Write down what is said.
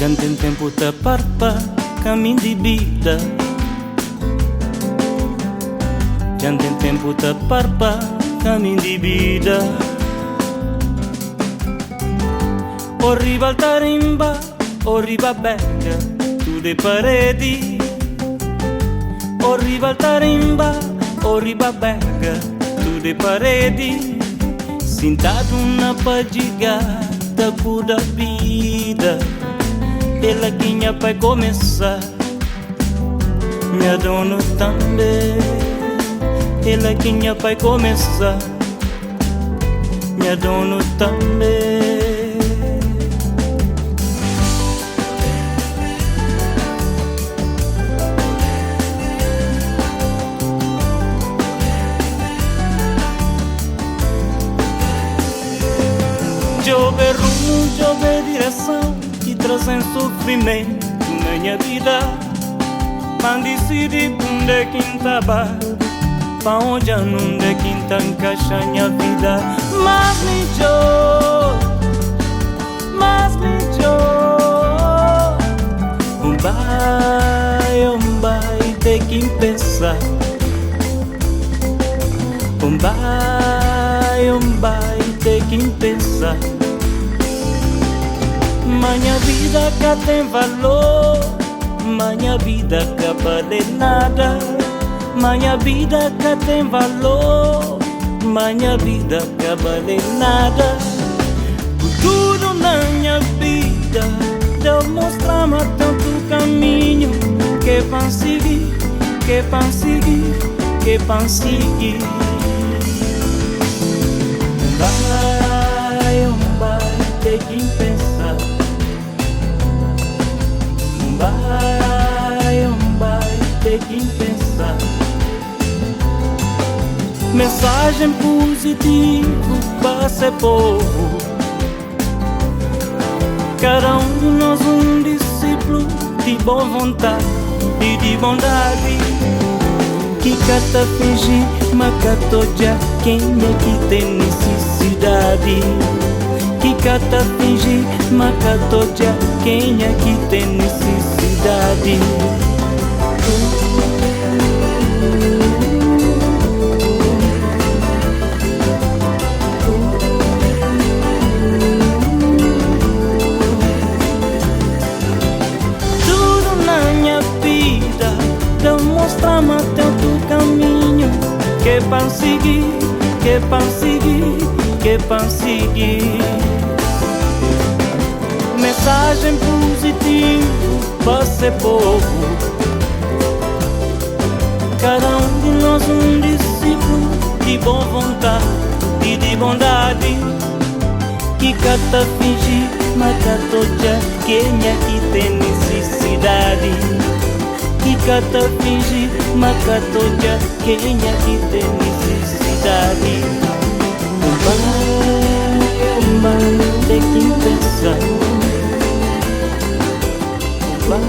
Já não tem tempo de parpa, caminho de vida. Já não tem tempo de parpa, caminho de vida. O rival tarimba, o rival bega, tudo é parede. O rival tarimba, o rival bega, tudo é parede. Sentado na padigada, cuida vida. Ela quinha vai começar, minha dona também. Ela quinha vai começar, minha dona também. Jove rumo, jove direção, que trazem sofrimento na minha vida. Mas decidi onde é que estava, para onde não é que encaixa a minha vida. Mas me vai ter que pensar. Vai ter que pensar. Minha vida que tem valor, minha vida que vale nada. Minha vida que tem valor, minha vida que vale nada. Tudo na minha vida Deus mostra-me tanto caminho que para seguir, que para seguir, que para seguir. Vai ter que pensar. Vai ter que pensar. Mensagem positiva para ser povo. Cada de nós discípulo de boa vontade e de bondade. Que cata fingir, mas cato já quem é que tem necessidade. Que cata fingir, mas cato já quem é que tem necessidade. Tudo na minha vida mostra-me tanto caminho que para seguir, que para seguir, que para seguir. Mensagem positiva para ser povo. Cada de nós discípulo de boa vontade e de bondade. Que cata fingir, mas cato já quem é que tem necessidade. Que cata fingir, mas cato já quem é que tem necessidade. Vai ter que pensar. Vai